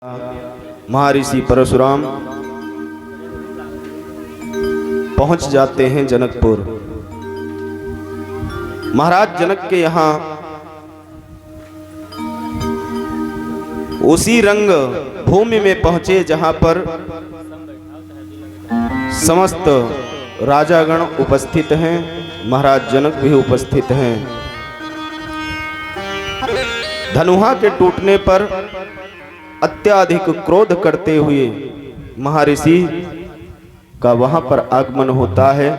महर्षि परशुराम पहुंच जाते हैं जनकपुर। महाराज जनक के यहाँ उसी रंग भूमि में पहुंचे जहां पर समस्त राजागण उपस्थित हैं, महाराज जनक भी उपस्थित हैं। धनुहा के टूटने पर अत्याधिक क्रोध करते हुए महर्षि का वहां पर आगमन होता है।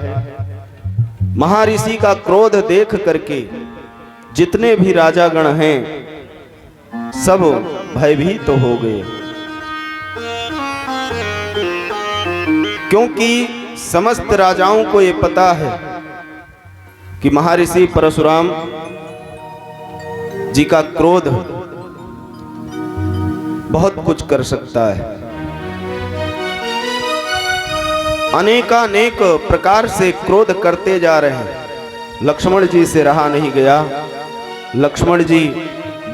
महर्षि का क्रोध देख करके जितने भी राजागण हैं सब भयभीत तो हो गए, क्योंकि समस्त राजाओं को ये पता है कि महर्षि परशुराम जी का क्रोध बहुत कुछ कर सकता है। अनेकानेक प्रकार से क्रोध करते जा रहे हैं। लक्ष्मण जी से रहा नहीं गया। लक्ष्मण जी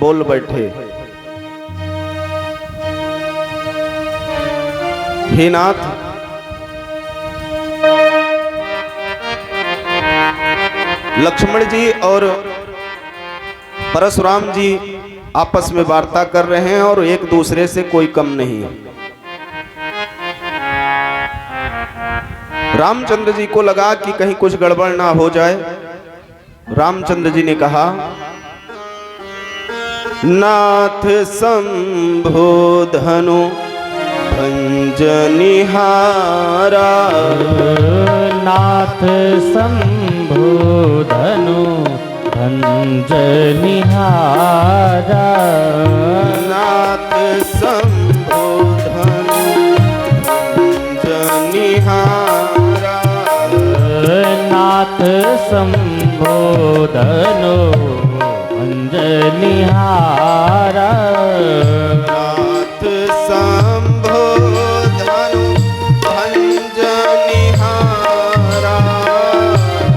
बोल बैठे, हे नाथ, लक्ष्मण जी और परशुराम जी आपस में वार्ता कर रहे हैं और एक दूसरे से कोई कम नहीं है। रामचंद्र जी को लगा कि कहीं कुछ गड़बड़ ना हो जाए। रामचंद्र जी ने कहा, नाथ शंभो धनु भंजनिहारा, नाथ शंभो धनु भंजनिहारा, नाथ शंभो धनु भंजनिहारा, नाथ शंभो धनु भंजनिहारा, नाथ शंभो धनु भंजनिहारा,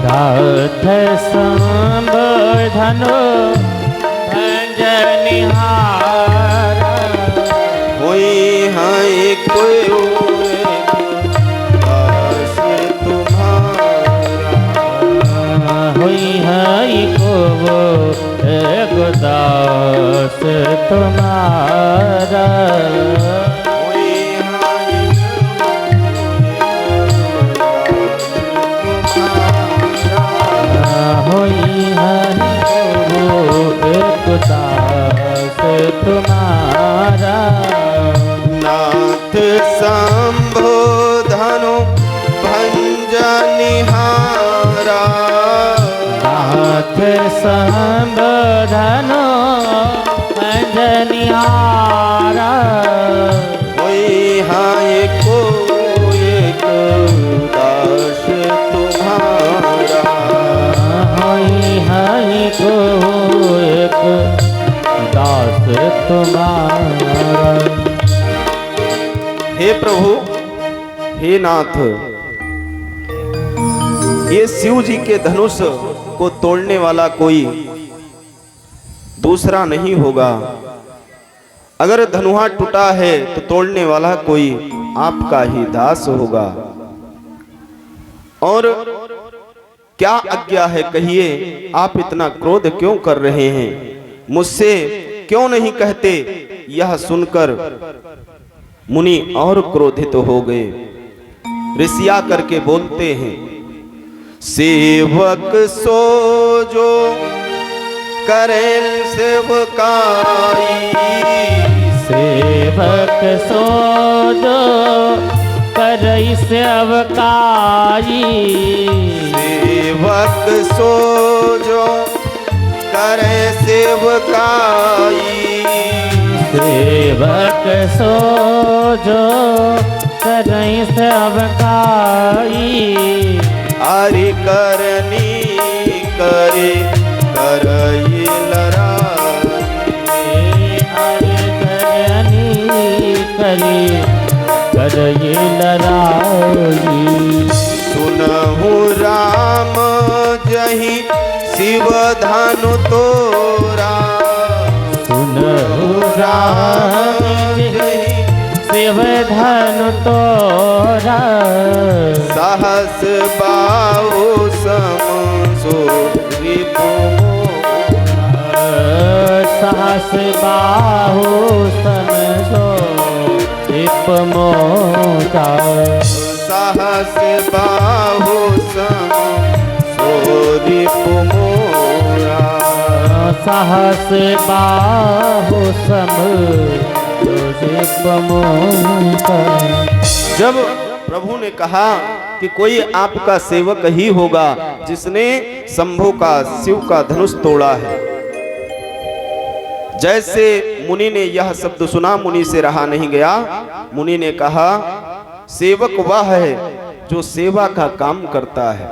नाथ शंभो धनु भंजनिहारा, कोई है कोई दास तुम्हारा, हुई है को वो एक दास तुम्हारा, कोई है हुई है को एक दास तुम्हारा, नाथ शंभो धनु भंजनिहारा, नाथ शंभो धनु भंजनिहारा, कोई है को एक दास तुम्हारा, हुई है को एक दास तुम्हारा। हे प्रभु, हे नाथ, ये शिव जी के धनुष को तोड़ने वाला कोई दूसरा नहीं होगा। अगर धनुहा टूटा है तो तोड़ने वाला कोई आपका ही दास होगा। और क्या आज्ञा है कहिए, आप इतना क्रोध क्यों कर रहे हैं? मुझसे क्यों नहीं कहते? यह सुनकर मुनि और क्रोधित हो गए। ऋषिया करके बोलते हैं, सेवक सो जो करे सेवकाई, सेवक सो जो करई सेवकाई, सेवक सो जो करे सेवकाई, सेवक सो जो करई सेवकाई, हरि करनी करे करई लड़ाई, हरि करनी करी करई लड़ाई, सुनहु राम जहि शिव धनु तोरा, सुनहु राम जहि शिव धनु तोरा सहस बाहु सम सो रिपु सहस बाहु सम सो रिप मोरा सहस बाहु सम सो रिपु मोरा सहस बाहु सम सो रिप मोरा। जब प्रभु ने कहा कि कोई आपका सेवक ही होगा जिसने शंभु का शिव का धनुष तोड़ा है, जैसे मुनि ने यह शब्द सुना मुनि से रहा नहीं गया। मुनि ने कहा सेवक वह है जो सेवा का काम करता है,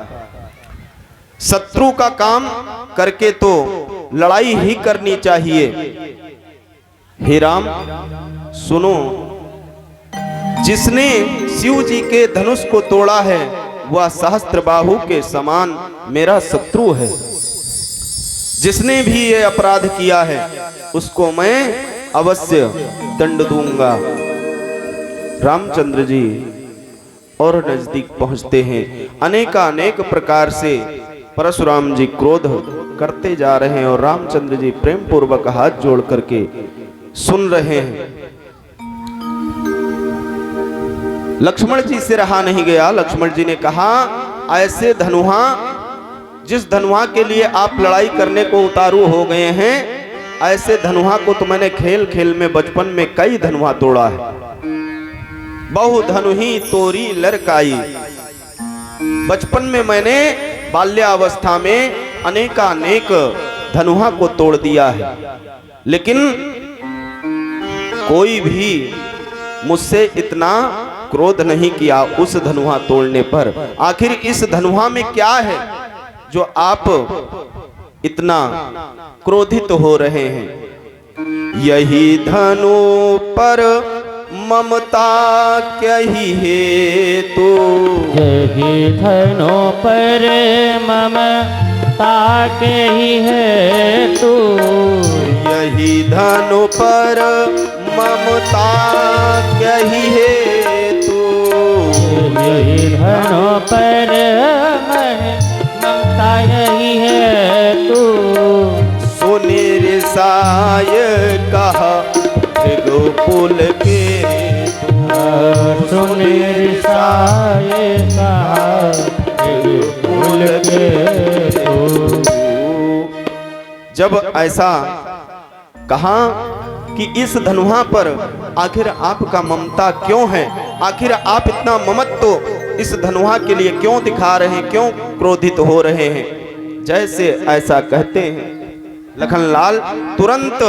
शत्रु का काम करके तो लड़ाई ही करनी चाहिए। हे राम सुनो, जिसने शिव जी के धनुष को तोड़ा है वह सहस्त्रबाहु के समान मेरा शत्रु है। जिसने भी ये अपराध किया है उसको मैं अवश्य दंड दूंगा। रामचंद्र जी और नजदीक पहुंचते हैं। अनेकानेक प्रकार से परशुराम जी क्रोध करते जा रहे हैं और रामचंद्र जी प्रेम पूर्वक हाथ जोड़ करके सुन रहे हैं। लक्ष्मण जी से रहा नहीं गया। लक्ष्मण जी ने कहा ऐसे धनुहा, जिस धनुहा के लिए आप लड़ाई करने को उतारू हो गए हैं, ऐसे धनुहा को तो मैंने खेल खेल में बचपन में कई धनुहा तोड़ा है। बहु धनुही तोरी लड़काई, बचपन में मैंने बाल्यावस्था में अनेकानेक धनुहा को तोड़ दिया है, लेकिन कोई भी मुझसे इतना क्रोध नहीं किया उस धनुहा तोड़ने पर। आखिर इस धनुहा में क्या है जो आप इतना क्रोधित हो रहे हैं? यही धनु पर ममता कही है तो, यही धनु पर ममता कही है तू, यही धनु पर ममता कही है तू, यही धनु पर ममता यही है तू। सुनिर साय कहा गोकुल के सुनिर साय कहा गोकुल के तू। जब ऐसा कहा कि इस धनुहा पर आखिर आपका ममता क्यों है, आखिर आप इतना ममत्व इस धनुहा के लिए क्यों दिखा रहे हैं, क्यों क्रोधित हो रहे हैं? जैसे ऐसा कहते हैं लखनलाल तुरंत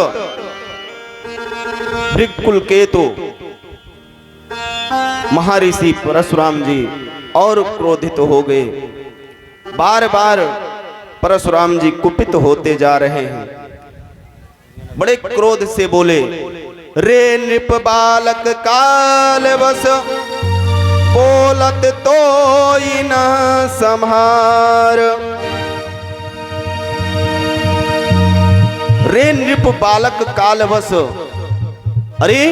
भृगुकुलकेतु महर्षि परशुराम जी और क्रोधित हो गए। बार बार परशुराम जी कुपित होते जा रहे हैं। बड़े क्रोध से बोले, रे नृप बालक काल बस बोलत तो न संहार। रे नृप बालक कालवश, अरे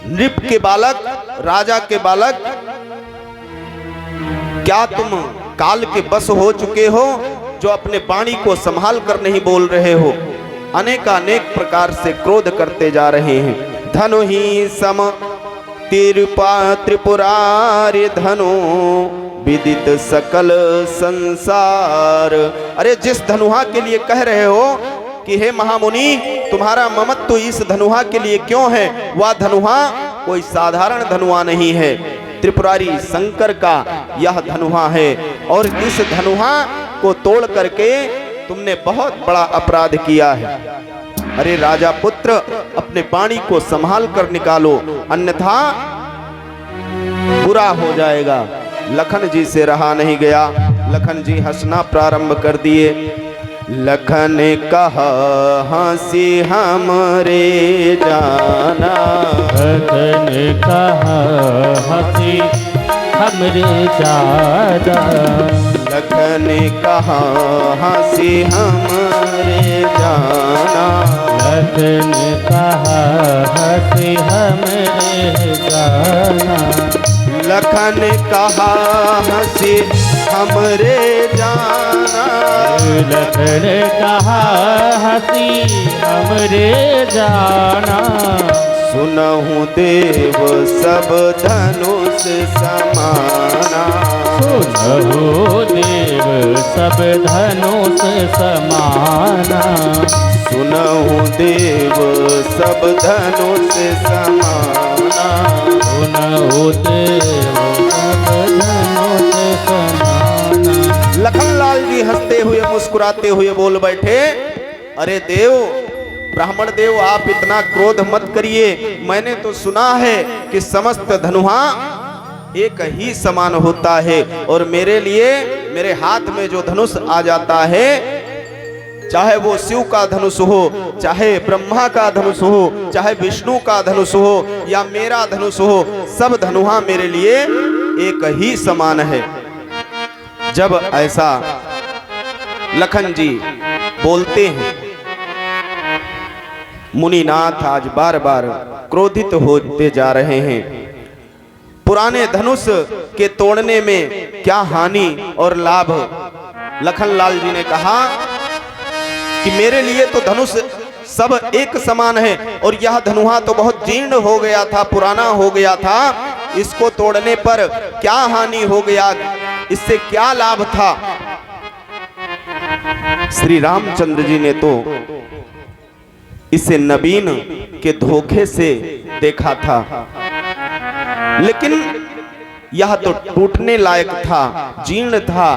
नृप के बालक, राजा के बालक, क्या तुम काल के बस हो चुके हो जो अपने वाणी को संभाल कर नहीं बोल रहे हो? अनेकानेक प्रकार से क्रोध करते जा रहे हैं। धनु ही सम त्रिपुरारि धनु विदित सकल संसार। अरे जिस धनुहा के लिए कह रहे हो कि हे महामुनि तुम्हारा ममत्व इस धनुहा के लिए क्यों है, वह धनुहा कोई साधारण धनुहा नहीं है, त्रिपुरारी शंकर का यह धनुहा है। और इस धनुहा को तोड़ करके तुमने बहुत बड़ा अपराध किया है। अरे राजा पुत्र अपने वाणी को संभाल कर निकालो, अन्यथा बुरा हो जाएगा। लखन जी से रहा नहीं गया। लखन जी हंसना प्रारंभ कर दिए। लखन कहा हंसी हमरे जाना, लखन कहा हंसी हमरे जाना, लखन कहा हंसी हमरे जाना, लखन कहा हंसी हमरे जाना। लखन कहा हंसी हमरे जाना। लखन कहा हंसी हमरे जाना। सुनहु देव सब धनुष समाना। सुनहु देव सब धनुष समाना। सुनहु देव सब धनुष समाना। सुनहु देव सब धनुष समाना। लखनलाल जी हंसते हुए मुस्कुराते हुए बोल बैठे, अरे देव, ब्राह्मण देव, आप इतना क्रोध मत करिए। मैंने तो सुना है कि समस्त धनुहा एक ही समान होता है, और मेरे लिए मेरे हाथ में जो धनुष आ जाता है, चाहे वो शिव का धनुष हो, चाहे ब्रह्मा का धनुष हो, चाहे विष्णु का धनुष हो, या मेरा धनुष हो, सब धनुहा मेरे लिए एक ही समान है। जब ऐसा लखन जी बोलते हैं, मुनिनाथ आज बार बार क्रोधित होते जा रहे हैं। पुराने धनुष के तोड़ने में क्या हानि और लाभ। लखनलाल जी ने कहा कि मेरे लिए तो धनुष सब एक समान है, और यह धनुहा तो बहुत जीर्ण हो गया था, पुराना हो गया था। इसको तोड़ने पर क्या हानि हो गया, इससे क्या लाभ था। श्री रामचंद्र जी ने तो इसे नवीन के धोखे से देखा था, लेकिन यह तो टूटने लायक था, जीर्ण था।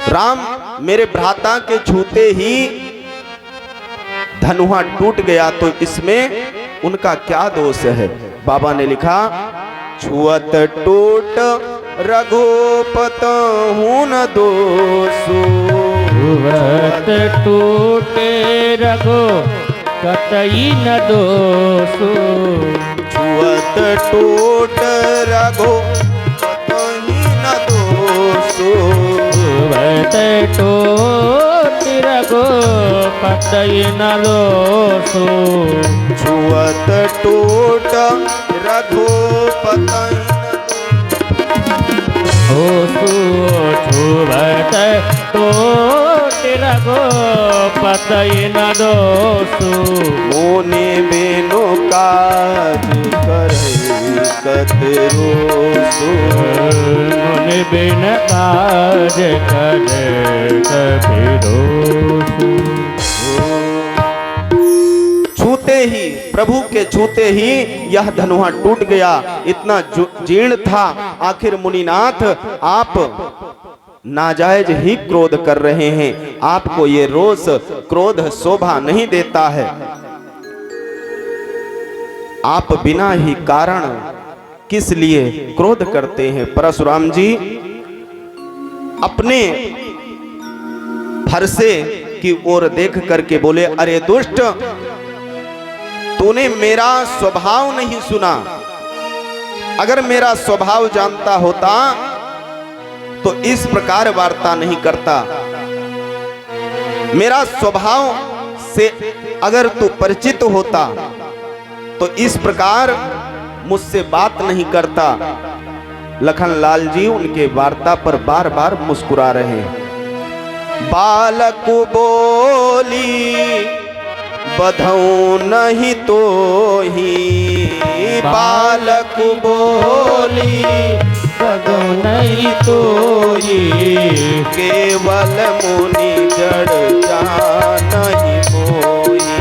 राम मेरे भ्राता के छूते ही धनुहा टूट गया, तो इसमें उनका क्या दोष है। बाबा ने लिखा, छुअत टूट रघुपत हूँ न दोषो। छुअत टूटे रघो कतई न दोषो। छुअत टूट रघुपत ही न दोषो। छुअत टूट रघो कतई न दोषो। छुअत टूट रघुपत छुअत टूट रघो पतई न दोषो। मोने बेनो काज करे कतरोसो। मोने बिन काज करे कतरोसो। छूते ही, प्रभु के छूते ही यह धनुहा टूट गया, इतना जीर्ण था। आखिर मुनिनाथ आप नाजायज ही क्रोध कर रहे हैं, आपको ये रोष क्रोध शोभा नहीं देता है। आप बिना ही कारण किस लिए क्रोध करते हैं। परशुराम जी अपने फरसे की ओर देख करके बोले, अरे दुष्ट, तूने मेरा स्वभाव नहीं सुना। अगर मेरा स्वभाव जानता होता तो इस प्रकार वार्ता नहीं करता। मेरा स्वभाव से अगर तू परिचित होता तो इस प्रकार मुझसे बात नहीं करता। लखनलाल जी उनके वार्ता पर बार बार मुस्कुरा रहे हैं। बालक बोली बधऊ नहीं तो ही। बालक बोली बधऊ नहीं तो ही। केवल मुनि जड़ नहीं मोही।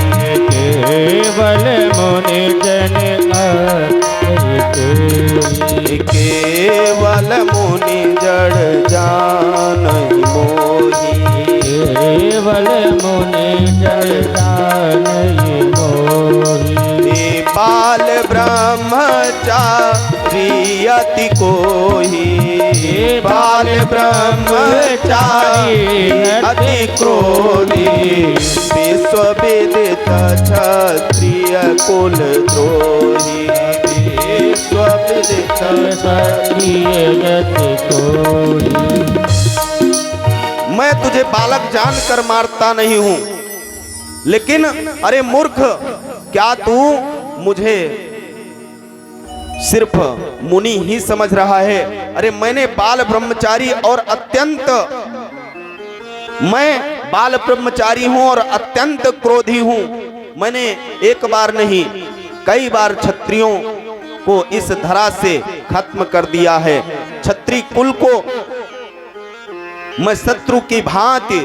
केवल मुनि जन केवल मुनि जड़ नहीं मोही। केवल मुनि जड़ नहीं मोही। बाल ब्रह्मचारी अति कोही। बाल ब्रह्मचारी अति क्रोधी। विश्व विदित क्षत्रिय कुल द्रोही। विश्व विदित क्षत्रिय अति क्रोधी। मैं तुझे बालक जानकर मारता नहीं हूं, लेकिन अरे मूर्ख, क्या तू मुझे सिर्फ मुनि ही समझ रहा है। अरे मैंने बाल ब्रह्मचारी और मैं बाल ब्रह्मचारी हूं और अत्यंत क्रोधी हूं। मैंने एक बार नहीं कई बार क्षत्रियों को इस धरा से खत्म कर दिया है। क्षत्रिय कुल को मैं शत्रु की भांति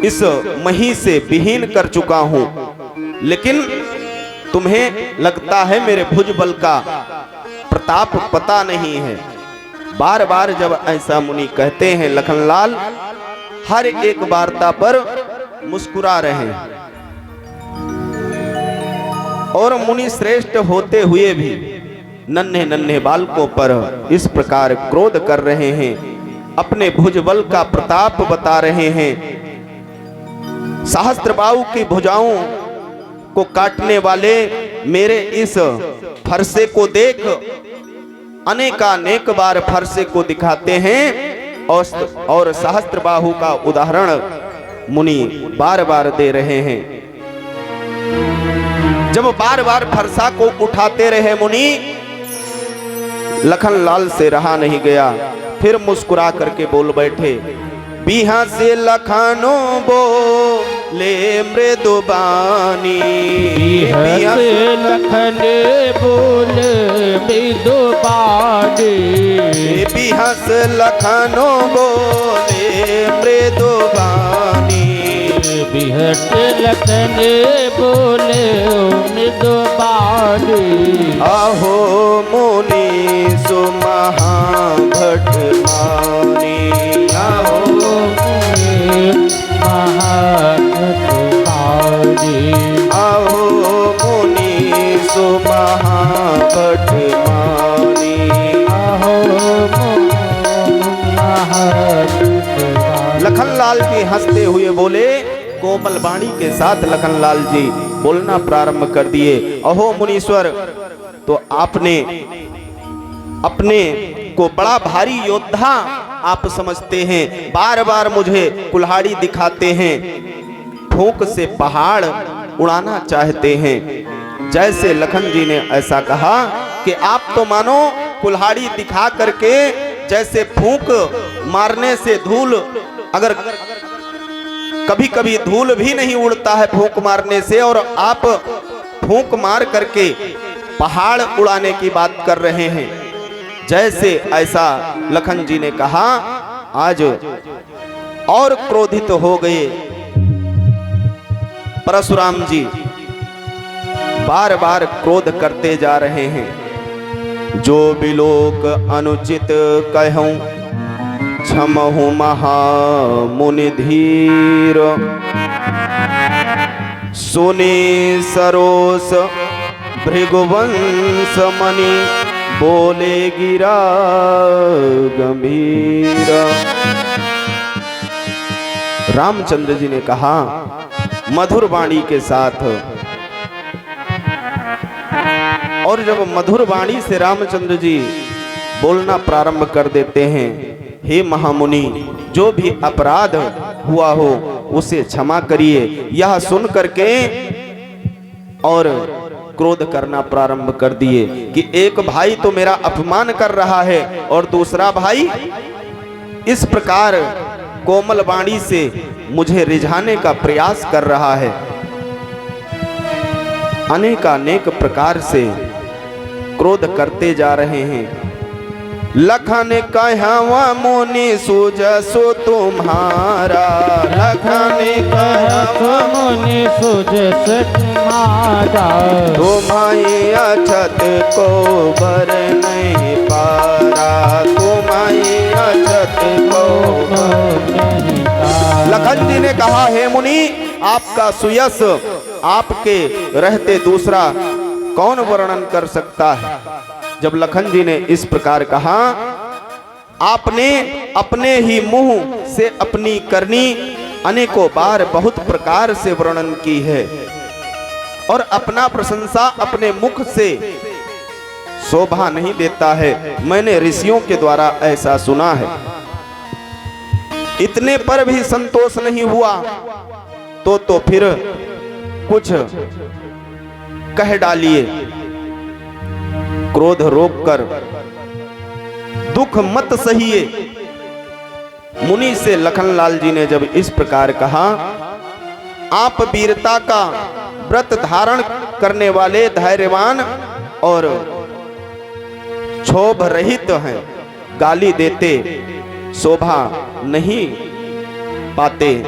इस मही से विहीन कर चुका हूं, लेकिन तुम्हें लगता है मेरे भुजबल का प्रताप पता नहीं है। बार बार जब ऐसा मुनि कहते हैं, लखनलाल हर एक वार्ता पर मुस्कुरा रहे हैं और मुनि श्रेष्ठ होते हुए भी नन्हे नन्हे बालकों पर इस प्रकार क्रोध कर रहे हैं, अपने भुजबल का प्रताप बता रहे हैं। सहस्त्रबाहु की भुजाओं को काटने वाले मेरे इस फरसे को देख अनेकानेक बार फरसे को दिखाते हैं और सहस्त्रबाहु का उदाहरण मुनि बार बार दे रहे हैं। जब बार बार फरसा को उठाते रहे मुनि, लखनलाल से रहा नहीं गया, फिर मुस्कुरा करके बोल बैठे, बिहा से लखानो बोले मृदुबानी, बिहा से लखन बोले मृदुबानी, बिहा से लखानो बोले मृदुबानी, बिहा से लखन बोले मृदुबानी। आहो मुनि सुमहाभट मानी, आहो आओ मुनि सुमहाभट मानी, लखनलाल जी हंसते हुए बोले। कोमल वाणी के साथ लखनलाल जी बोलना प्रारंभ कर दिए, अहो मुनीश्वर, तो आपने अपने को बड़ा भारी योद्धा आप समझते हैं, बार बार मुझे कुल्हाड़ी दिखाते हैं, फूंक से पहाड़ उड़ाना चाहते हैं। जैसे लखन जी ने ऐसा कहा कि आप तो मानो कुल्हाड़ी दिखा करके जैसे फूंक मारने से धूल, अगर कभी कभी धूल भी नहीं उड़ता है फूंक मारने से, और आप फूंक मार करके पहाड़ उड़ाने की बात कर रहे हैं। जैसे ऐसा लखन जी ने कहा, आज और क्रोधित हो गए परशुराम जी, बार बार क्रोध करते जा रहे हैं। जो बिलोक अनुचित कहूं क्षमहु महामुनि धीर, सुने सरोस भृगुवंश मणि, बोले गिरा गंभीर। रामचंद्र जी ने कहा मधुर वाणी के साथ, और जब मधुर वाणी से रामचंद्र जी बोलना प्रारंभ कर देते हैं, हे महामुनि, जो भी अपराध हुआ हो उसे क्षमा करिए, यह सुन करके और क्रोध करना प्रारंभ कर दिए कि एक भाई तो मेरा अपमान कर रहा है और दूसरा भाई इस प्रकार कोमल वाणी से मुझे रिझाने का प्रयास कर रहा है। अनेकानेक प्रकार से क्रोध करते जा रहे हैं। लखन कहवा मुनि सुजसु तुम्हारा, लखन कहवा मुनि सुजसु तुम्हारा, तुम्हारी अछत को बर नहीं पारा, तुम्हारी अछत को नहीं पारा। लखन जी ने कहा, हे मुनि, आपका सुयश आपके रहते दूसरा कौन वर्णन कर सकता है। जब लखन जी ने इस प्रकार कहा, आपने अपने ही मुंह से अपनी करनी अनेकों बार बहुत प्रकार से वर्णन की है, और अपना प्रशंसा अपने मुख से शोभा नहीं देता है। मैंने ऋषियों के द्वारा ऐसा सुना है। इतने पर भी संतोष नहीं हुआ तो फिर कुछ कह डालिए, क्रोध रोककर दुख मत सहिए। मुनि से लखनलाल जी ने जब इस प्रकार कहा, आप वीरता का व्रत धारण करने वाले धैर्यवान और क्षोभ रहित हैं, गाली देते शोभा नहीं पाते।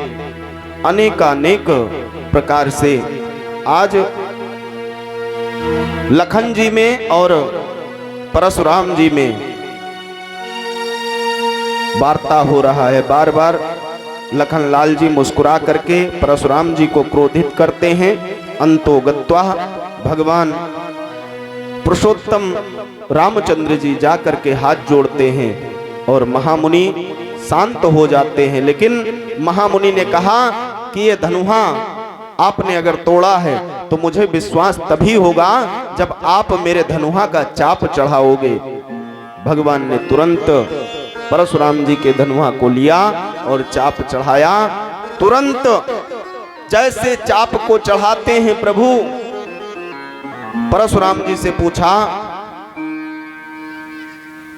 अनेकानेक प्रकार से आज लखन जी में और परशुराम जी में वार्ता हो रहा है। बार बार लखनलाल जी मुस्कुरा करके परशुराम जी को क्रोधित करते हैं। अंतो गत्वा भगवान पुरुषोत्तम रामचंद्र जी जाकर के हाथ जोड़ते हैं और महामुनि शांत हो जाते हैं। लेकिन महामुनि ने कहा कि ये धनुहा आपने अगर तोड़ा है तो मुझे विश्वास तभी होगा जब आप मेरे धनुहा का चाप चढ़ाओगे। भगवान ने तुरंत परशुराम जी के धनुहा को लिया और चाप चढ़ाया। तुरंत जैसे चाप को चढ़ाते हैं प्रभु, परशुराम जी से पूछा,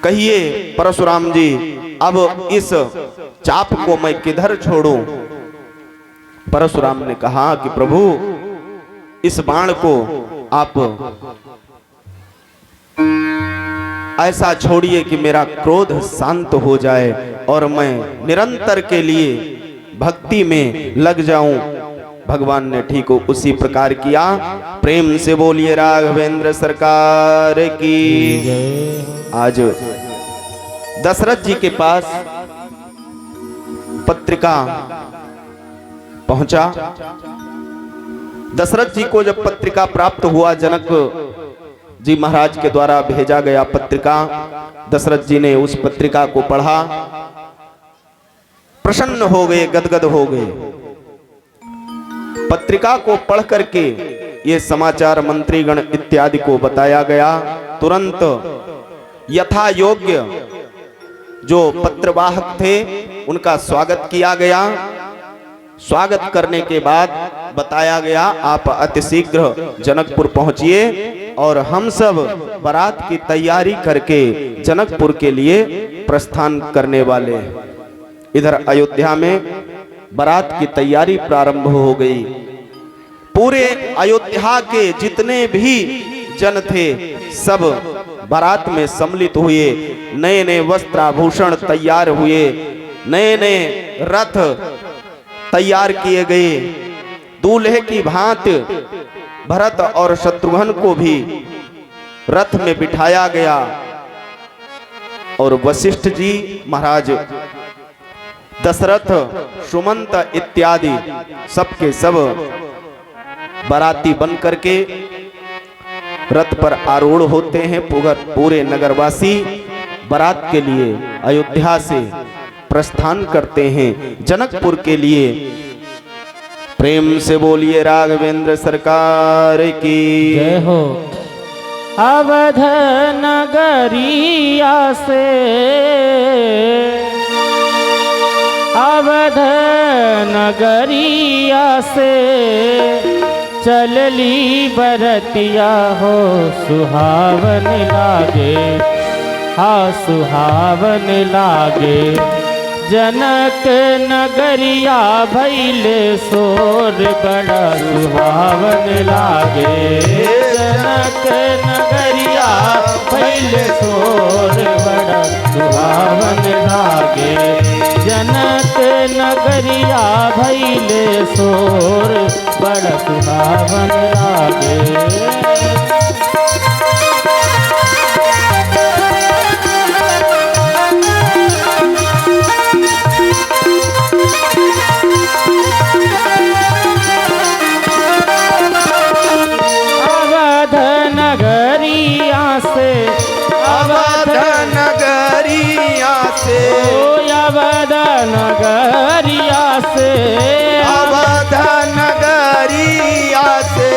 कहिए परशुराम जी, अब इस चाप को मैं किधर छोड़ूं? परशुराम ने कहा कि प्रभु, इस बाण को आप ऐसा छोड़िए कि मेरा क्रोध शांत हो जाए और मैं निरंतर के लिए भक्ति में लग जाऊं। भगवान ने ठीक उसी प्रकार किया। प्रेम से बोलिए राघवेंद्र सरकार की। आज दशरथ जी के पास पत्रिका पहुंचा। दशरथ जी को जब पत्रिका प्राप्त हुआ, जनक जी महाराज के द्वारा भेजा गया पत्रिका, दशरथ जी ने उस पत्रिका को पढ़ा, प्रसन्न हो गए, गदगद हो गए। पत्रिका को पढ़ करके ये समाचार मंत्रीगण इत्यादि को बताया गया। तुरंत यथा योग्य जो पत्रवाहक थे उनका स्वागत किया गया। स्वागत करने के बाद बताया गया, आप अतिशीघ्र जनकपुर पहुंचिए और हम सब बारात की तैयारी करके जनकपुर के लिए प्रस्थान करने वाले। इधर अयोध्या में बारात की तैयारी प्रारंभ हो गई। पूरे अयोध्या के जितने भी जन थे सब बारात में सम्मिलित हुए। नए नए वस्त्राभूषण तैयार हुए, नए नए रथ तैयार किए गए। दूल्हे की भांति भरत और शत्रुघ्न को भी रथ में बिठाया गया और वशिष्ठ जी महाराज, दशरथ, सुमंत इत्यादि सबके सब बाराती बन करके रथ पर आरूढ़ होते हैं। पूरे नगरवासी बारात के लिए अयोध्या से प्रस्थान करते हैं जनकपुर के लिए। प्रेम से बोलिए राघवेंद्र सरकार की जय हो। अवध नगरिया से, अवध नगरिया से चलली बरतिया हो, सुहावन लागे, हाँ सुहावन लागे। जनक नगरिया भैले शोर, बड़ा सुहावन लागे। जनक नगरिया भैले शोर, बड़ा सुहावन लागे। जनक नगरिया भैले शोर, बड़ा सुहावन लागे। अवध नगरिया से, अवध नगरिया से, अवध नगरिया से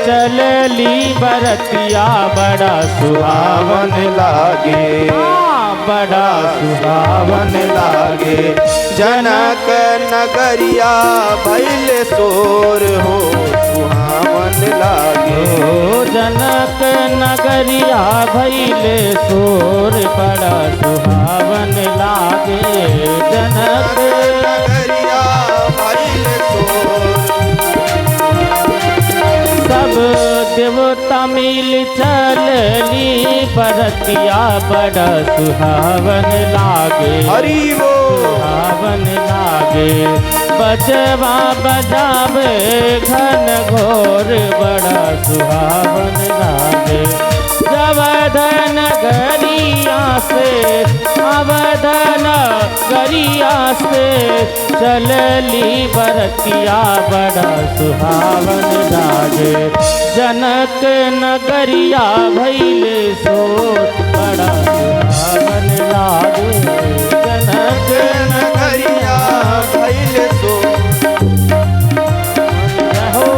चलली बरतिया, बड़ा सुहावन लागे, बड़ा सुहावन लागे। जनक नगरिया भैले शोर हो, सुहावन लागे। नगरिया भैले सोर बड़ा सुहावन लागे जनक नगरिया भइले सोर। सब देवता मिल चलली बरतिया बड़ा सुहावन लागे हरि वो सुहावन लागे बजवा बजावे घन घोर बड़ा सुहावन लागे जवधन गरिया से अवधन गरिया से चलली बरतिया बड़ा सुहावन लागे जनक नगरिया भैले सोर बड़ा सुहावन लागे जनक नगरिया भइले सोर। हो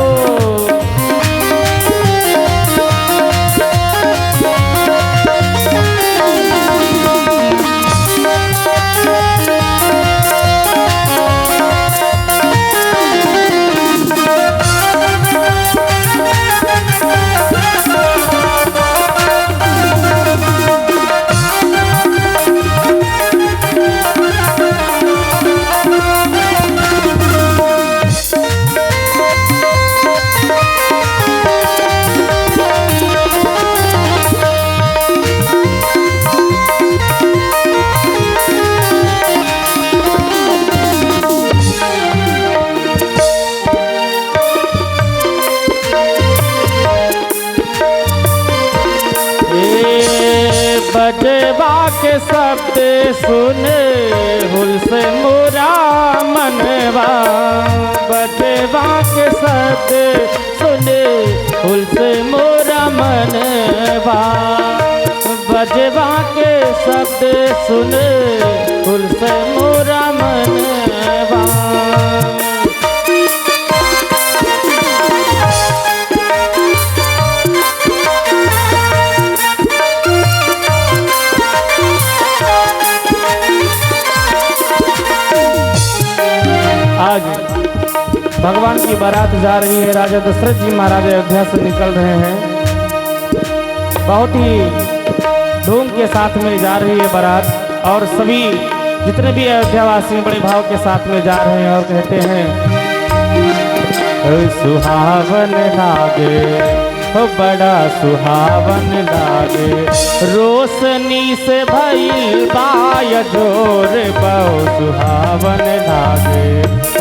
बजवा के शब्द सुने हुल से मोरा मनवा बजवा के शब्द सुने हुल से मोरा मनवा बजवा के शब्द सुने हुल से मोरा मनवा आज भगवान की बारात जा रही है। राजा दशरथ जी महाराज अयोध्या से निकल रहे हैं। बहुत ही धूम के साथ में जा रही है बारात और सभी जितने भी अयोध्यावासी बड़े भाव के साथ में जा रहे हैं और कहते हैं सुहावन लागे हो बड़ा सुहावन लागे रोशनी से भइल बाय जोर बहु सुहावन लागे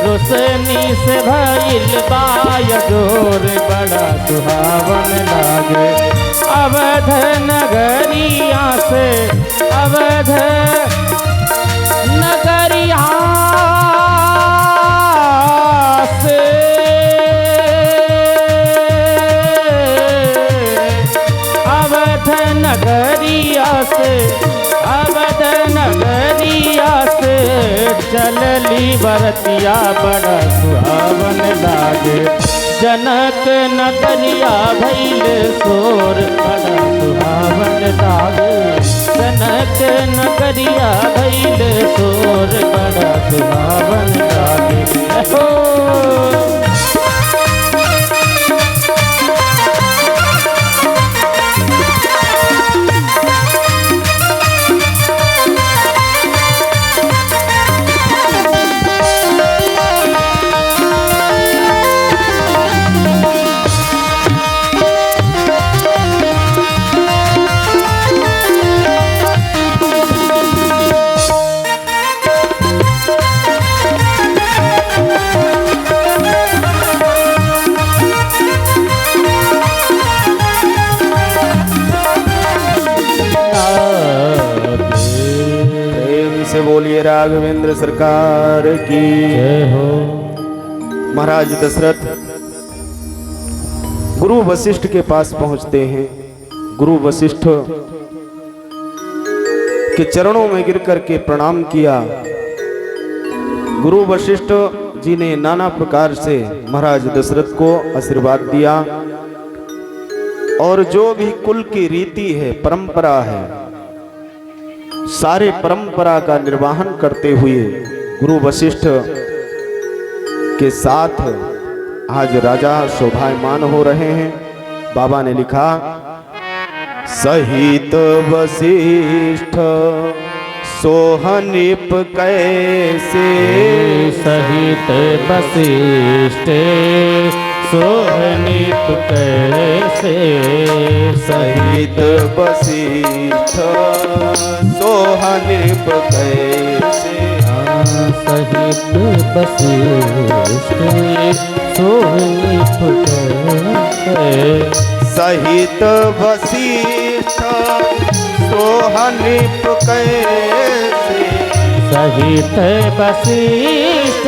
रोशनी से भइल बाय जोर बड़ा सुहावन लागे अवध नगरिया से अवध नगरिया से अवध नगरिया से अवध नगरिया से चलली बरतिया बड़ा सुहावन लागे जनक नगरिया भैले सोर बड़ा सुहावन लागे जनक नगरिया भैले सोर बड़ा सुहावन लागे हो से बोलिए राघवेंद्र सरकार की जय हो। महाराज दशरथ गुरु वशिष्ठ के पास पहुंचते हैं। गुरु वशिष्ठ के चरणों में गिर करके प्रणाम किया। गुरु वशिष्ठ जी ने नाना प्रकार से महाराज दशरथ को आशीर्वाद दिया और जो भी कुल की रीति है, परंपरा है, सारे परंपरा का निर्वहन करते हुए गुरु वशिष्ठ के साथ आज राजा शोभायमान हो रहे हैं। बाबा ने लिखा सहित वशिष्ठ सोहनिप कैसे, सहित वशिष्ठ सोहनिप कैसे, सहित वशिष्ठ सोहनिप कैसे, सहित वशिष्ठ सोहनिप कैसे, सहित वशिष्ठ सोहनिप कैसे, सहित वशिष्ठ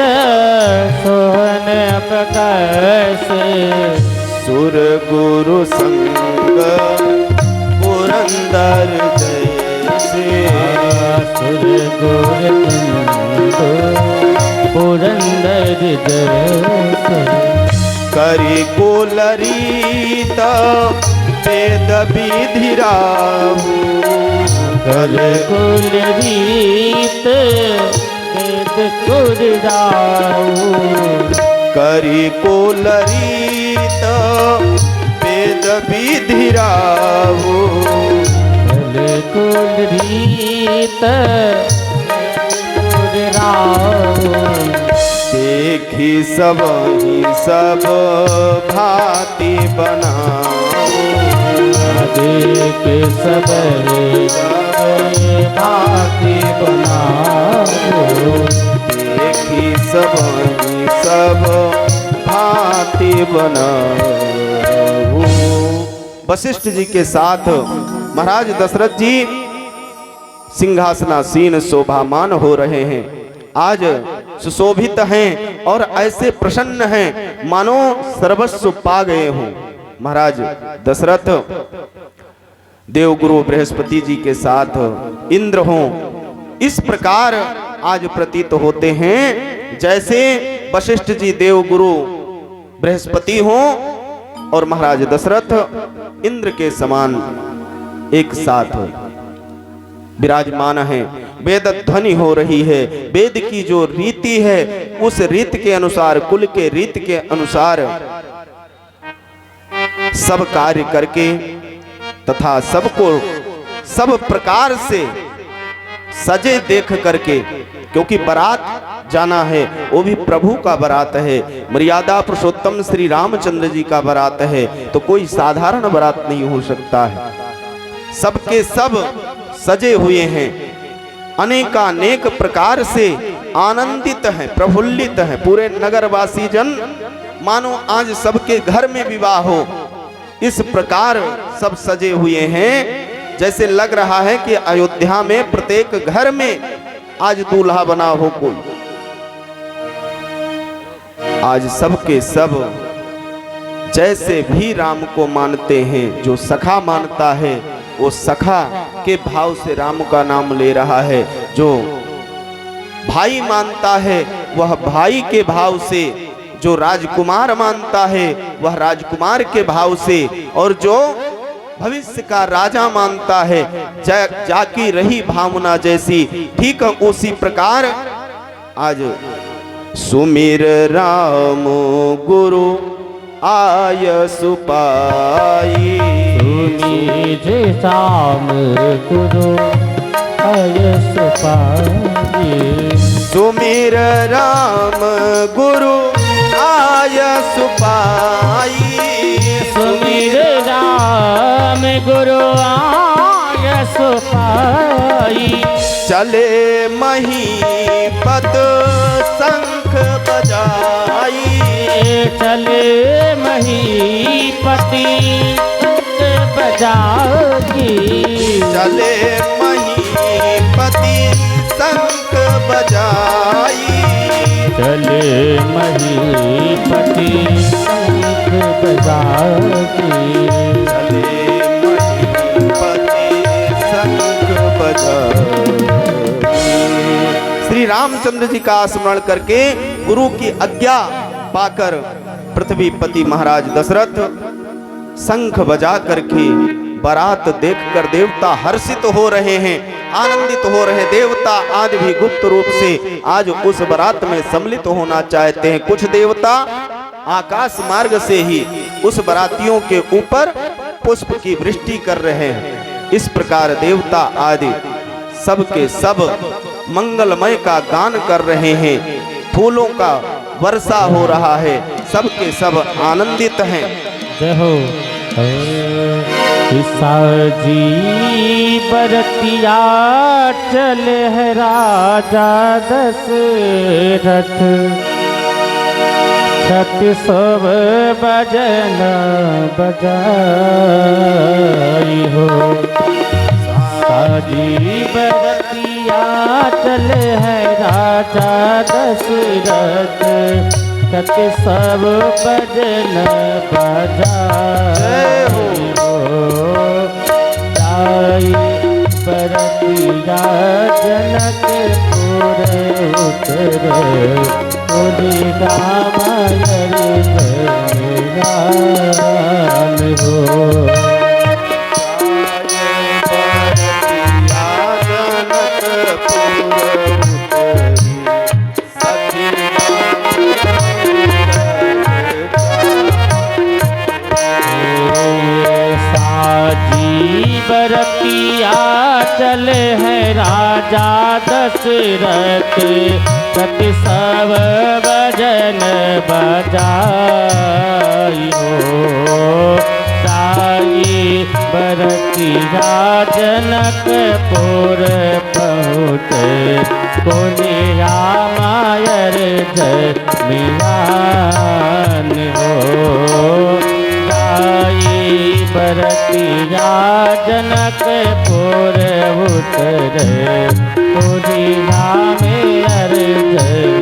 सोहनिप कैसे, सुर गुरु संग पुरंदर जैसे, सुर गुरु पुरंदर जैसे, करी कुलरीत वेद विधिराहु, कल कुल रीत वेद कुराऊ, करी कुलरीत वेद विधिराहु, कल कुल रीत कुराऊ, देखी सब ही सब भांति बनाओ, देख सब भांति बनाओ, देखी सब ही सब भांति बनाओ। वशिष्ठ जी के साथ महाराज दशरथ जी सिंहासनासीन शोभामान हो रहे हैं। आज सुशोभित हैं और ऐसे प्रसन्न हैं मानो सर्वस्व पा गए हों। महाराज दशरथ देवगुरु बृहस्पति जी के साथ इंद्र हों, इस प्रकार आज प्रतीत होते हैं जैसे वशिष्ठ जी देवगुरु बृहस्पति हों और महाराज दशरथ इंद्र के समान एक साथ विराजमान है। वेद ध्वनि हो रही है, वेद की जो रीति है उस रीत के अनुसार, कुल के रीत के अनुसार सब कार्य करके तथा सबको सब प्रकार से सजे देख करके, क्योंकि बारात जाना है वो भी प्रभु का बारात है, मर्यादा पुरुषोत्तम श्री रामचंद्र जी का बारात है, तो कोई साधारण बारात नहीं हो सकता है। सबके सब सजे हुए हैं, अनेकानेक प्रकार से आनंदित हैं, प्रफुल्लित हैं। पूरे नगरवासी जन मानो आज सबके घर में विवाह हो, इस प्रकार सब सजे हुए हैं। जैसे लग रहा है कि अयोध्या में प्रत्येक घर में आज दूल्हा बना हो कोई। आज सबके सब जैसे भी राम को मानते हैं, जो सखा मानता है वो सखा के भाव से राम का नाम ले रहा है, जो भाई मानता है वह भाई के भाव से, जो राजकुमार मानता है वह राजकुमार के भाव से, और जो भविष्य का राजा मानता है जाकी रही भावना जैसी, ठीक उसी प्रकार आज सुमिर राम गुरु आय सुपाई, सुमिर राम गुरु आय सुपाई, सुमिर राम गुरु आय सुपाई, सुमिर राम गुरु आय सुपाई, चले महीपत शंख बजाई, चले महीपति बजाई, चले महीपति शंख बजाई, चले महीपति शंख बजाई, चले महीपति शंख बजाई। श्री रामचंद्र जी का स्मरण करके गुरु की आज्ञा पाकर पृथ्वीपति महाराज दशरथ शंख बजा करके बारात देखकर देवता हर्षित हो रहे हैं, आनंदित हो रहे। देवता आज भी गुप्त रूप से आज उस बारात में सम्मिलित होना चाहते हैं। कुछ देवता आकाश मार्ग से ही उस बारातियों के ऊपर पुष्प की वृष्टि कर रहे हैं। इस प्रकार देवता आदि सबके सब मंगलमय का गान कर रहे हैं। फूलों का वर्षा हो रहा है, सबके सब आनंदित हैं। जय हो। साजी बरतिया चले है राजा दशरथ, छत सब बजन बजाई हो। साजी बरतिया चले है राजा दशरथ, छत सब बजन बजाई हो। जाई बरतिया जनकपुर उतरे, उदी रामायर जयराम हो। बरतिया चले है राजा दशरथ, छत सब बजन बजाई हो। साई बरतिया जनकपुर पहुँचे, कोने रामायर जयराम हो। बरतिया जनकपुर उतरे, पूरी नामे अर्ज हो।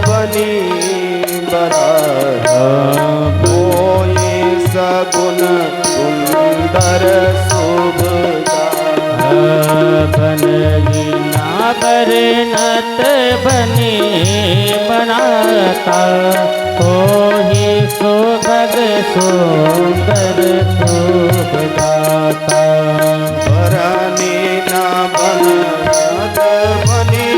बनी बरा बोए सगुन सुंदर शुभदा, बनगी ना बरनत बनी बनाता, हो ही सुभग सुंदर शुभदाता। बरने ना बनत बनी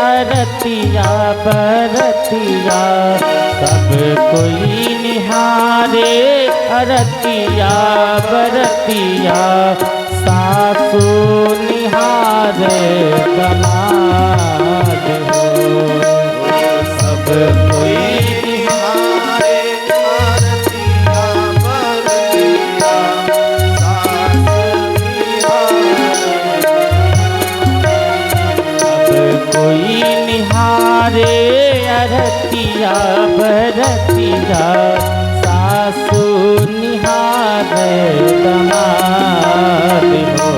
अरतिया बरतिया, सब कोई निहारे अरतिया बरतिया, सासू निहारे दमाद हो। सब कोई निहारे अरतिया बरतिया, सासू कोई निहारे अरतिया बरतिया, सासू निहारे दमाद हो।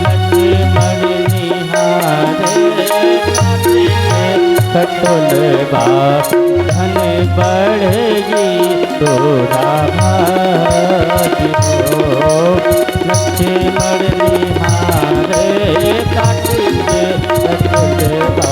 लक्ष्मण निहारे खटोलबा, धन बढ़गी तोरा भाग हो। लक्ष्मण निहारे काट के खटोलबा,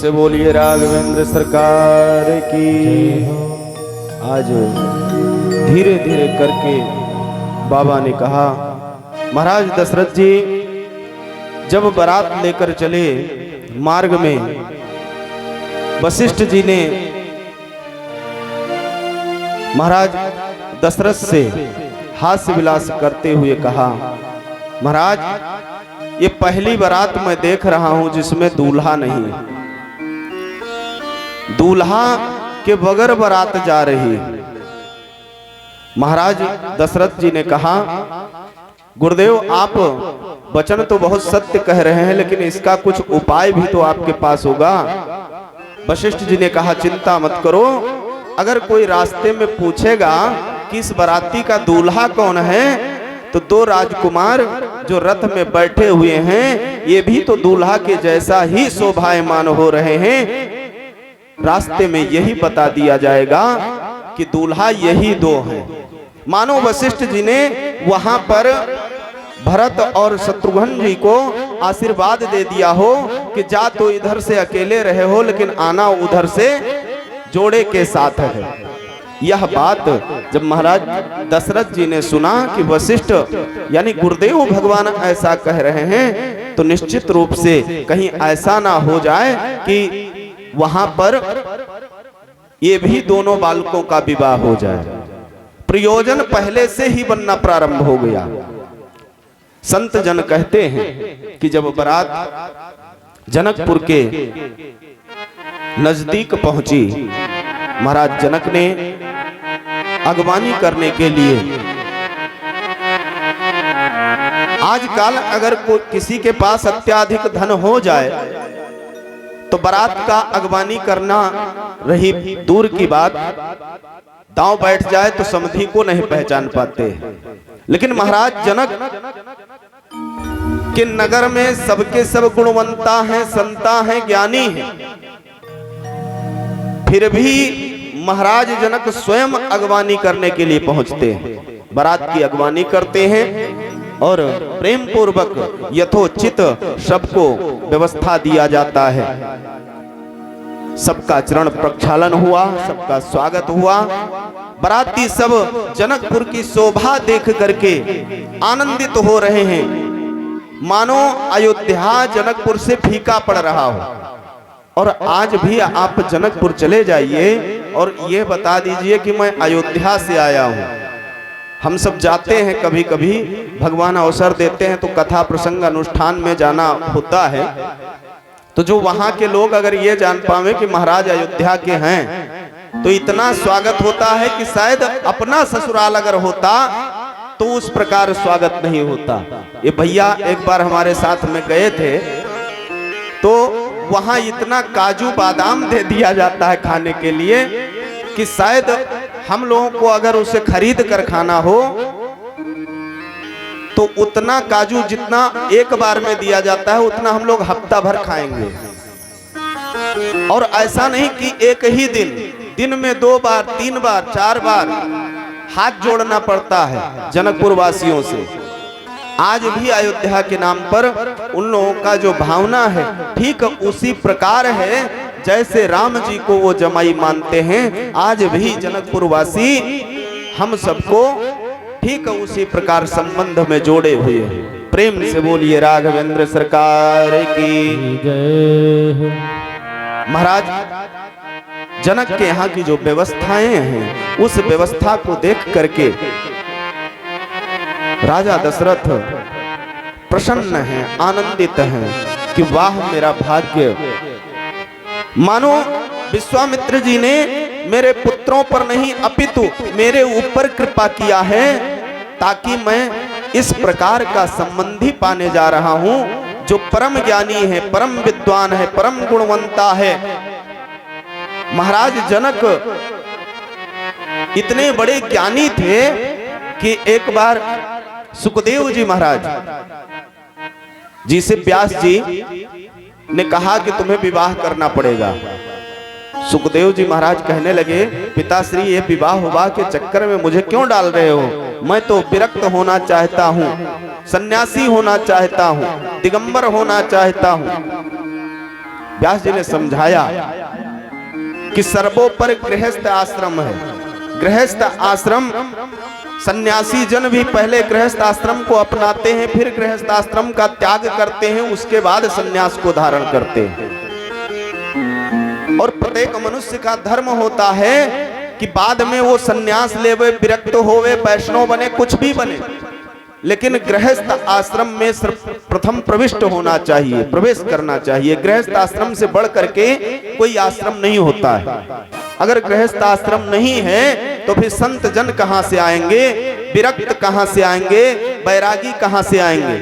से बोलिए राघवेंद्र सरकार की। आज धीरे धीरे करके बाबा ने कहा, महाराज दशरथ जी जब बारात लेकर चले, मार्ग में वशिष्ठ जी ने महाराज दशरथ से हास्य विलास करते हुए कहा, महाराज ये पहली बारात मैं देख रहा हूं जिसमें दूल्हा नहीं है। दूल्हा के बगैर बारात जा रही है। महाराज दशरथ जी ने कहा, गुरुदेव आप वचन तो बहुत सत्य कह रहे हैं, लेकिन इसका कुछ उपाय भी तो आपके पास होगा। वशिष्ठ जी ने कहा, चिंता मत करो, अगर कोई रास्ते में पूछेगा कि इस बाराती का दूल्हा कौन है, तो दो राजकुमार जो रथ में बैठे हुए हैं ये भी तो दूल्हा के जैसा ही शोभायमान हो रहे हैं। रास्ते में यही बता दिया जाएगा कि दूल्हा यही दो हैं। मानो वशिष्ठ जी ने वहां पर भरत और शत्रुघ्न जी को आशीर्वाद दे दिया हो कि जा तो इधर से अकेले रहे हो, लेकिन आना उधर से जोड़े के साथ है। यह बात जब महाराज दशरथ जी ने सुना कि वशिष्ठ यानी गुरुदेव भगवान ऐसा कह रहे हैं, तो निश्चित रूप से कहीं ऐसा ना हो जाए कि वहां पर ये भी दोनों बालकों का विवाह हो जाए। प्रयोजन पहले से ही बनना प्रारंभ हो गया। संत जन कहते हैं कि जब बारात जनकपुर के नजदीक पहुंची, महाराज जनक ने अगवानी करने के लिए, आजकल अगर कोई किसी के पास अत्याधिक धन हो जाए तो बारात का अगवानी करना रही दूर की बात, दांव बैठ जाए तो समधी को नहीं पहचान पाते। लेकिन महाराज जनक के नगर में सबके सब गुणवंता हैं, संता हैं, ज्ञानी हैं, फिर भी महाराज जनक स्वयं अगवानी करने के लिए पहुंचते हैं, बारात की अगवानी करते हैं और प्रेम पूर्वक यथोचित सबको व्यवस्था दिया जाता है। सबका चरण प्रक्षालन हुआ, सबका स्वागत हुआ। बाराती सब जनकपुर की शोभा देख करके आनंदित हो रहे हैं, मानो अयोध्या जनकपुर से फीका पड़ रहा हो। और आज भी आप जनकपुर चले जाइए और ये बता दीजिए कि मैं अयोध्या से आया हूँ। हम सब जाते हैं, कभी कभी भगवान अवसर देते हैं तो कथा प्रसंग अनुष्ठान में जाना होता है, तो जो वहां के लोग अगर ये जान पावे कि महाराज अयोध्या के हैं तो इतना स्वागत होता है कि शायद अपना ससुराल अगर होता तो उस प्रकार स्वागत नहीं होता। ये भैया एक बार हमारे साथ में गए थे, तो वहां इतना काजू बादाम दे दिया जाता है खाने के लिए कि शायद हम लोगों को अगर उसे खरीद कर खाना हो तो उतना काजू जितना एक बार में दिया जाता है उतना हम लोग हफ्ता भर खाएंगे। और ऐसा नहीं कि एक ही दिन में 2 बार 3 बार 4 बार हाथ जोड़ना पड़ता है जनकपुर वासियों से। आज भी अयोध्या के नाम पर उन लोगों का जो भावना है ठीक उसी प्रकार है जैसे राम जी को वो जमाई मानते हैं। आज भी जनकपुर वासी हम सबको ठीक उसी प्रकार संबंध में जोड़े हुए हैं। प्रेम से बोलिए राघवेंद्र सरकार की जय। महाराज जनक के यहाँ की जो व्यवस्थाएं हैं उस व्यवस्था को देख करके राजा दशरथ प्रसन्न हैं, आनंदित हैं कि वाह मेरा भाग्य, मानो विश्वामित्र जी ने मेरे पुत्रों पर नहीं अपितु मेरे ऊपर कृपा किया है ताकि मैं इस प्रकार का संबंधी पाने जा रहा हूं जो परम ज्ञानी है, परम विद्वान है, परम गुणवंता है। महाराज जनक इतने बड़े ज्ञानी थे कि एक बार सुखदेव जी महाराज जी से व्यास जी ने कहा कि तुम्हें विवाह करना पड़ेगा। सुखदेव जी महाराज कहने लगे, पिताश्री ये विवाह विवाह के चक्कर में मुझे क्यों डाल रहे हो? मैं तो विरक्त होना चाहता हूँ, सन्यासी होना चाहता हूँ, दिगंबर होना चाहता हूँ। व्यास जी ने समझाया कि सर्वोपर गृहस्थ आश्रम है। गृहस्थ आश्रम, सन्यासी जन भी पहले गृहस्थ आश्रम को अपनाते हैं, फिर गृहस्थ आश्रम का त्याग करते हैं, उसके बाद सन्यास को धारण करते हैं। और प्रत्येक मनुष्य का धर्म होता है कि बाद में वो सन्यास लेवे, विरक्त होवे, वैष्णव बने, कुछ भी बने, लेकिन गृहस्थ आश्रम में प्रथम प्रविष्ट होना चाहिए, प्रवेश करना चाहिए। गृहस्थ आश्रम से बढ़ करके कोई आश्रम नहीं होता है। अगर गृहस्थ आश्रम नहीं है तो फिर संत जन कहां से आएंगे, विरक्त कहां से आएंगे, बैरागी कहां से आएंगे।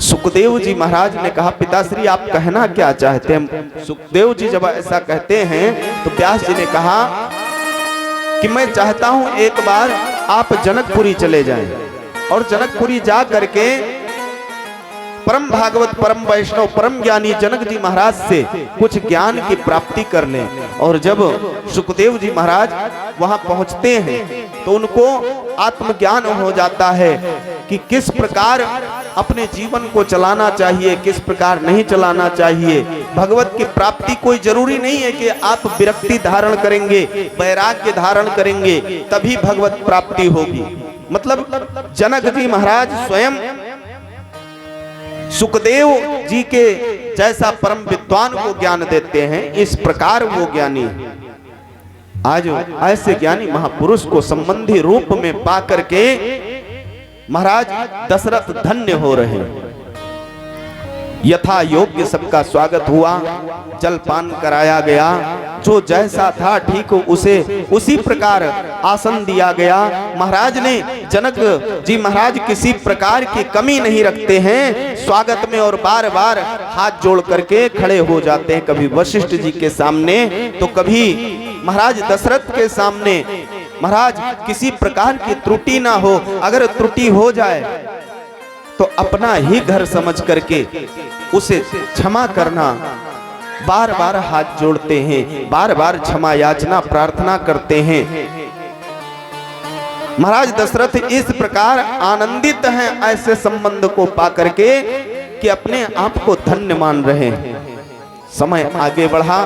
सुखदेव जी महाराज ने कहा, पिताश्री आप कहना क्या चाहते हैं। सुखदेव जी जब ऐसा कहते हैं तो व्यास जी ने कहा कि मैं चाहता हूं एक बार आप जनकपुरी चले जाएं और जनकपुरी जा करके परम भागवत, परम वैष्णव, परम ज्ञानी जनक जी महाराज से कुछ ज्ञान की प्राप्ति कर लें। और जब सुखदेव जी महाराज वहां पहुंचते हैं तो उनको आत्मज्ञान हो जाता है कि किस प्रकार अपने जीवन को चलाना चाहिए, किस प्रकार नहीं चलाना चाहिए। भगवत की प्राप्ति कोई जरूरी नहीं है कि आप विरक्ति धारण करेंगे, वैराग्य धारण करेंगे तभी भगवत प्राप्ति होगी। मतलब जनक जी महाराज स्वयं सुखदेव जी के जैसा परम विद्वान को ज्ञान देते हैं, इस प्रकार वो ज्ञानी आज ऐसे ज्ञानी महापुरुष को संबंधी रूप में पा करके महाराज दशरथ धन्य हो रहे हैं। यथा योग्य सबका स्वागत हुआ, जलपान कराया गया, जो जैसा था ठीक उसे उसी प्रकार आसन दिया गया। महाराज ने, जनक जी महाराज किसी प्रकार की कमी नहीं रखते हैं स्वागत में और बार बार हाथ जोड़ करके खड़े हो जाते हैं, कभी वशिष्ठ जी के सामने तो कभी महाराज दशरथ के सामने। महाराज किसी प्रकार की त्रुटि ना हो, अगर त्रुटि हो जाए तो अपना ही घर समझ करके उसे क्षमा करना, बार बार हाथ जोड़ते हैं, बार बार क्षमा याचना प्रार्थना करते हैं। महाराज दशरथ इस प्रकार आनंदित हैं ऐसे संबंध को पा करके कि अपने आप को धन्य मान रहे हैं। समय आगे बढ़ा,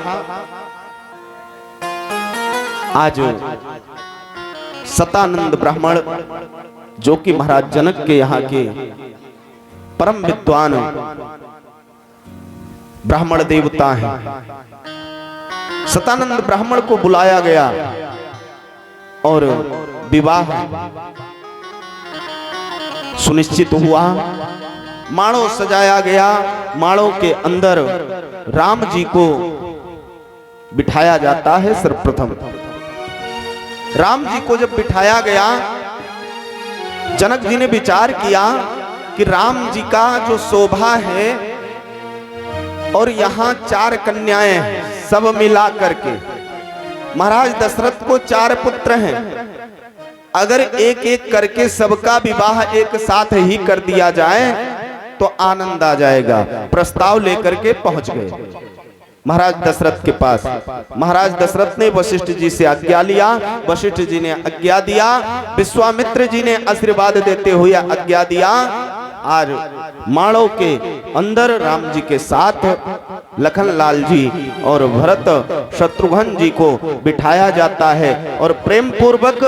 आज सतानंद ब्राह्मण जो कि महाराज जनक के यहाँ के परम विद्वान ब्राह्मण देवता हैं, सतानंद ब्राह्मण को बुलाया गया और विवाह सुनिश्चित हुआ। माड़ो सजाया गया, माड़ों के अंदर राम जी को बिठाया जाता है। सर्वप्रथम राम जी को जब बिठाया गया, जनक जी ने विचार किया कि राम जी का जो शोभा है और यहाँ 4 कन्याएं हैं, सब मिला करके महाराज दशरथ को 4 पुत्र हैं। अगर एक एक करके सबका विवाह एक साथ ही कर दिया जाए तो आनंद आ जाएगा। प्रस्ताव लेकर के पहुंच गए महाराज दशरथ के पास। महाराज दशरथ ने वशिष्ठ जी से आज्ञा लिया, वशिष्ठ जी ने आज्ञा दिया, विश्वामित्र जी ने आशीर्वाद देते हुए आज्ञा दिया। आज माड़ों के अंदर राम जी के साथ लखन लाल जी और भरत शत्रुघ्न जी को बिठाया जाता है और प्रेम पूर्वक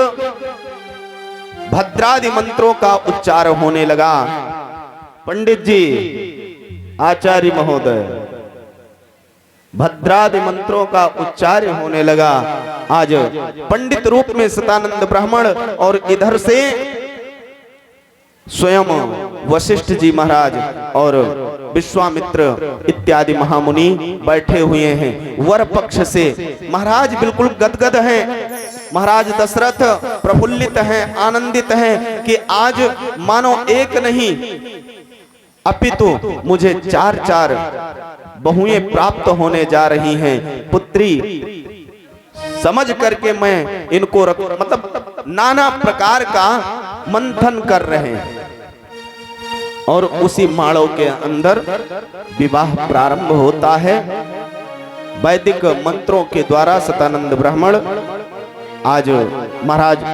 भद्रादि मंत्रों का उच्चार होने लगा। पंडित जी, आचार्य महोदय, भद्रादि मंत्रों का उच्चार होने लगा। आज पंडित रूप में सतानंद ब्राह्मण और इधर से स्वयं वशिष्ठ जी महाराज और विश्वामित्र इत्यादि महामुनि बैठे हुए हैं। वर पक्ष से महाराज बिल्कुल गदगद हैं। महाराज दशरथ प्रफुल्लित हैं, आनंदित हैं कि आज मानो एक नहीं अपितु मुझे 4 बहुएं प्राप्त होने जा रही हैं। पुत्री समझ करके मैं इनको मतलब नाना प्रकार का मंथन कर रहे हैं और उसी माड़ों के अंदर विवाह प्रारंभ होता है। वैदिक मंत्रों के द्वारा सतानंद ब्राह्मण आज महाराज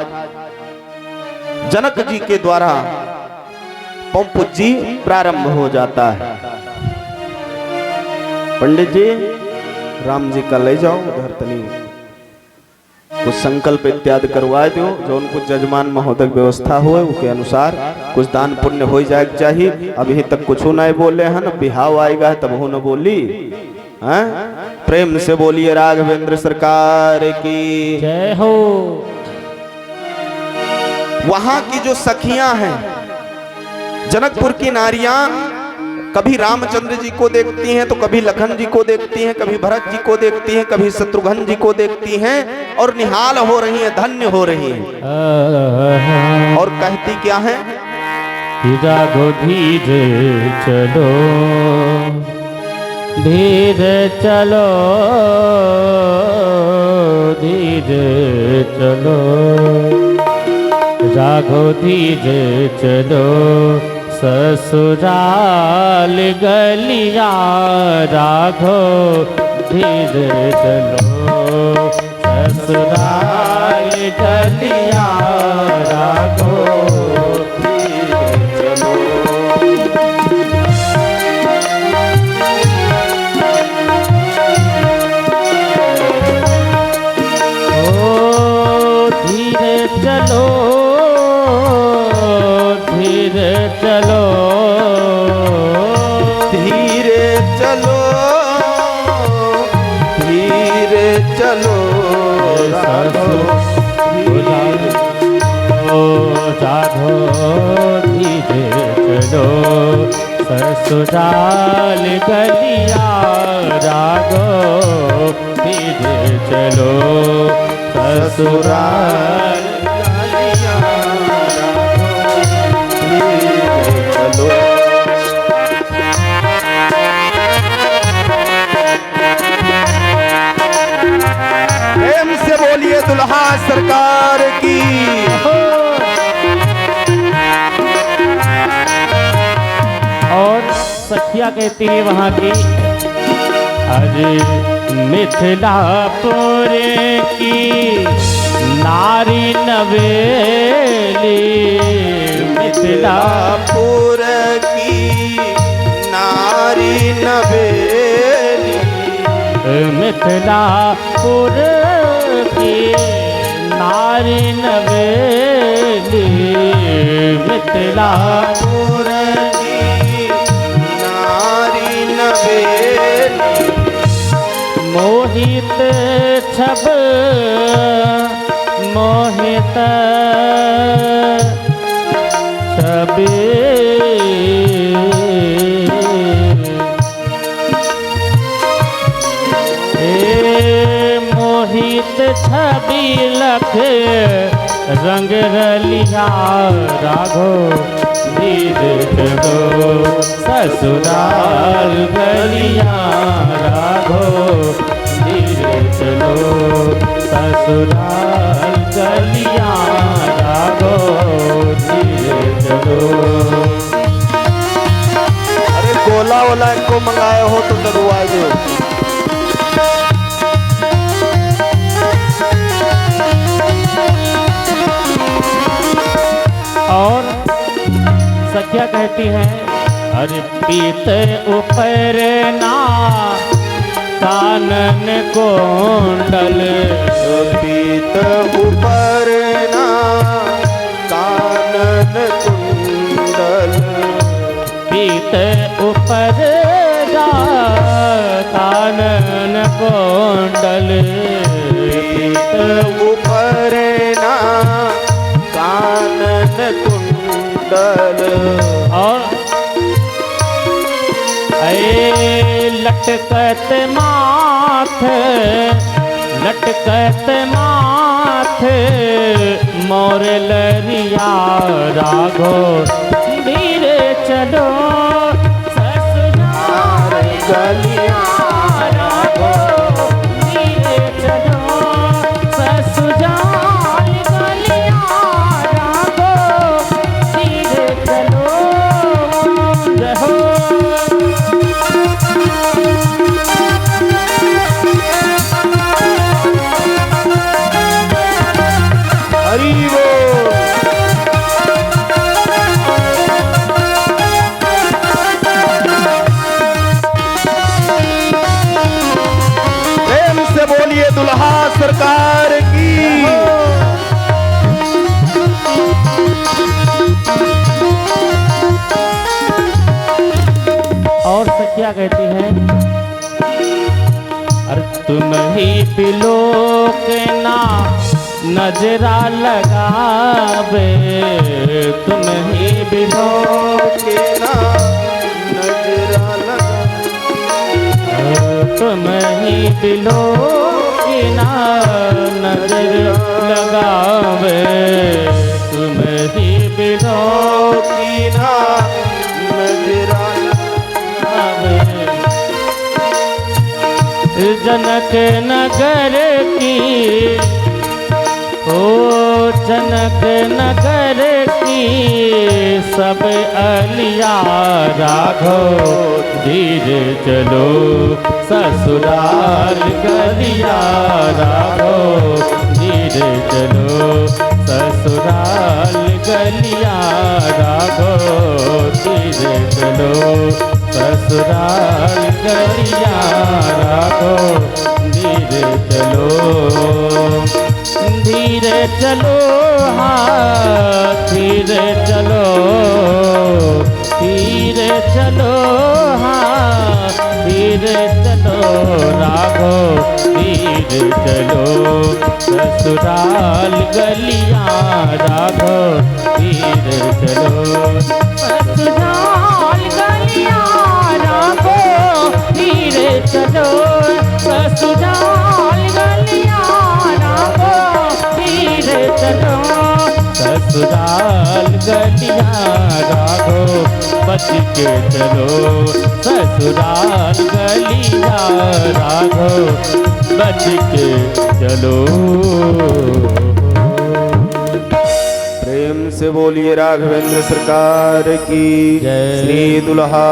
जनक जी के द्वारा पौंपुजी प्रारंभ हो जाता है। पंडित जी राम जी का ले जाओ उधर तनी कुछ संकल्प इत्यादि करवा दो, जो उनको जजमान महोदय व्यवस्था हो उसके अनुसार कुछ दान पुण्य हो जाए चाहिए। अभी तक कुछ नहीं बोले हैं न, बिहाव आएगा तब हो न बोली। हैं प्रेम से बोलिए राघवेंद्र सरकार की जय हो। वहां की जो सखियां हैं, जनकपुर की नारियां कभी रामचंद्र जी को देखती हैं तो कभी लखन जी को देखती हैं, कभी भरत जी को देखती हैं, कभी शत्रुघ्न जी को देखती हैं और निहाल हो रही हैं, धन्य हो रही हैं। और कहती क्या है? जागो धीरे चलो, धीरे चलो, धीरे चलो, जागो धीरे चलो, ससुराल गलिया राघो धीरे चलो, ससुराल गलिया राघो धीरे चलो। ओ धीरे चलो, धीरे चलो, धीरे चलो, धीरे चलो, साधो धीरे चलो, ससुराल गलिया राघो धीरे चलो, ससुराल गलिया चलो। प्रेम से बोलिए दुल्हा सरकार की। और सखिया कहती है वहां की, अरे मिथिलापुर की नारी नवेली, मिथिलापुर की नारी नवेली, मिथिलापुर की नारी नवेली, मिथिलापुर की नारी नवेली, मोहित छब मोहित छबे, मोहित छवि लख रंग रलिया राघो धीरे चलो, ससुराल गलिया राघो धीरे चलो, ससुराल गलिया राघो धीरे चलो। अरे गोला वोला इनको मंगाए हो तो दरुआ दो। और सखिया कहती हैं, अरे पीते ऊपर ना कानन कुंडल, पीत ऊपर ना कानन कुंडल, पीते ऊपर ना कानन कुंडल, पीत ऊपर ना कानन कुंडल। और लटकत माथे, लटकत माथे मोर लरिया राघो धीरे चलो, ससुराल गलिया राघो धीरे चलो, ससुराल गलिया राघो धीरे चलो। जय हो। हरि बोल। क्या कहती हैं? अरे तुम ही पिलो के ना नजरा लगावे, तुम ही पिलो के ना नजरा लगा, तुम ही पिलो के ना नजर लगावे, तुम ही पिलो की ना नजरा लगावे। जनक नगर की, ओ जनक नगर की सब अलिया राघो, धीरे चलो ससुराल गलिया राघो, धीरे चलो ससुराल गलिया राघो, धीरे चलो ससुराल गलिया राघो, धीरे चलो, धीरे चलो, हाँ धीरे चलो, धीरे चलो, हाँ धीरे चलो राघो, धीरे चलो ससुराल गलिया राघो, धीरे चलो ससुराल गलिया राघो, धीरे चलो ससुराल गलिया राघो, धीरे चलो ससुराल गलिया राघो, बच के चलो ससुराल गलिया राघो, बच के चलो। प्रेम से बोलिए राघवेंद्र सरकार की जय। श्री दुल्हा